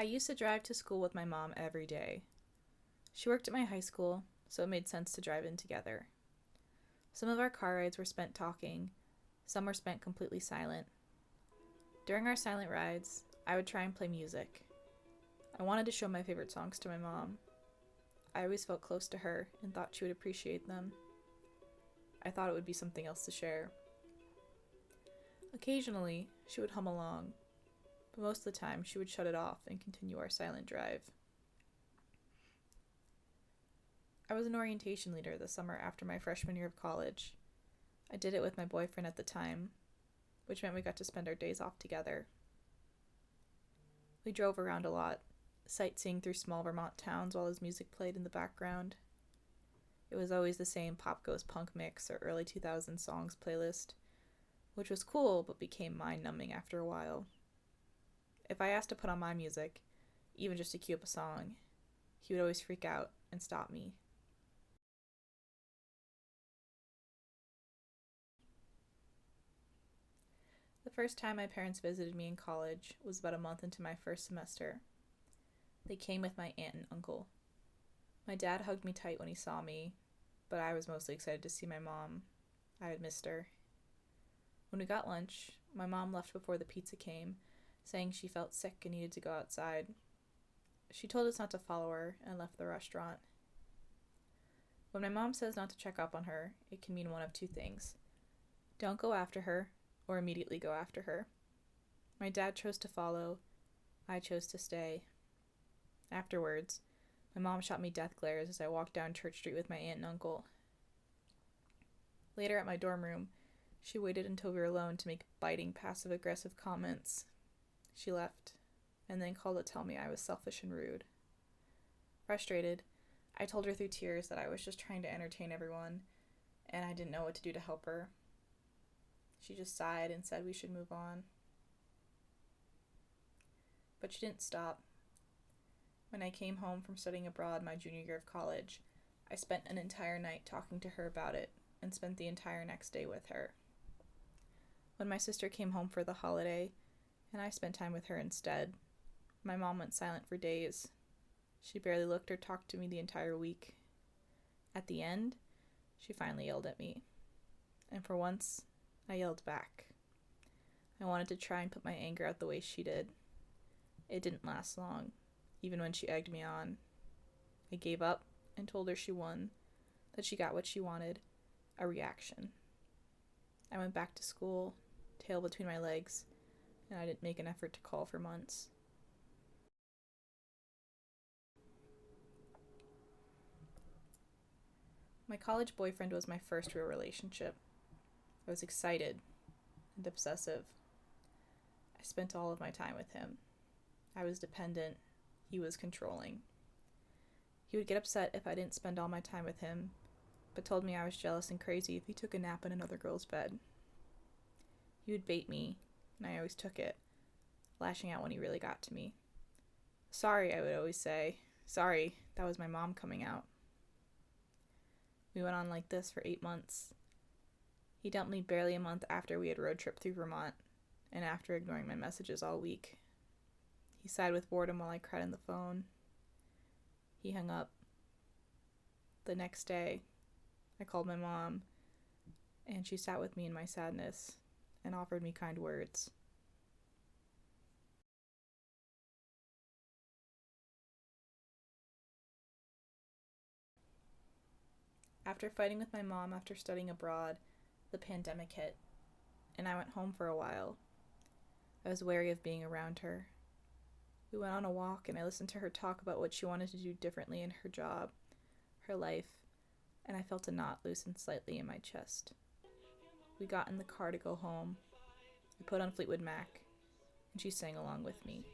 I used to drive to school with my mom every day. She worked at my high school, so it made sense to drive in together. Some of our car rides were spent talking, some were spent completely silent. During our silent rides, I would try and play music. I wanted to show my favorite songs to my mom. I always felt close to her and thought she would appreciate them. I thought it would be something else to share. Occasionally, she would hum along, but most of the time she would shut it off and continue our silent drive. I was an orientation leader the summer after my freshman year of college. I did it with my boyfriend at the time, which meant we got to spend our days off together. We drove around a lot, sightseeing through small Vermont towns while his music played in the background. It was always the same Pop Goes Punk mix or early 2000s songs playlist, which was cool but became mind-numbing after a while. If I asked to put on my music, even just to cue up a song, he would always freak out and stop me. The first time my parents visited me in college was about a month into my first semester. They came with my aunt and uncle. My dad hugged me tight when he saw me, but I was mostly excited to see my mom. I had missed her. When we got lunch, my mom left before the pizza came, saying she felt sick and needed to go outside. She told us not to follow her and left the restaurant. When my mom says not to check up on her, it can mean one of two things. Don't go after her, or immediately go after her. My dad chose to follow. I chose to stay. Afterwards, my mom shot me death glares as I walked down Church Street with my aunt and uncle. Later at my dorm room, she waited until we were alone to make biting, passive-aggressive comments. She left, and then called to tell me I was selfish and rude. Frustrated, I told her through tears that I was just trying to entertain everyone, and I didn't know what to do to help her. She just sighed and said we should move on. But she didn't stop. When I came home from studying abroad my junior year of college, I spent an entire night talking to her about it and spent the entire next day with her. When my sister came home for the holiday, and I spent time with her instead, my mom went silent for days. She barely looked or talked to me the entire week. At the end, she finally yelled at me. And for once, I yelled back. I wanted to try and put my anger out the way she did. It didn't last long, even when she egged me on. I gave up and told her she won, that she got what she wanted, a reaction. I went back to school, tail between my legs, and I didn't make an effort to call for months. My college boyfriend was my first real relationship. I was excited and obsessive. I spent all of my time with him. I was dependent. He was controlling. He would get upset if I didn't spend all my time with him, but told me I was jealous and crazy if he took a nap in another girl's bed. He would bait me, and I always took it, lashing out when he really got to me. Sorry, I would always say. Sorry, that was my mom coming out. We went on like this for 8 months. He dumped me barely a month after we had road tripped through Vermont, and after ignoring my messages all week. He sighed with boredom while I cried on the phone. He hung up. The next day, I called my mom, and she sat with me in my sadness and offered me kind words. After fighting with my mom after studying abroad, the pandemic hit, and I went home for a while. I was wary of being around her. We went on a walk, and I listened to her talk about what she wanted to do differently in her job, her life, and I felt a knot loosen slightly in my chest. We got in the car to go home. I put on Fleetwood Mac, and she sang along with me.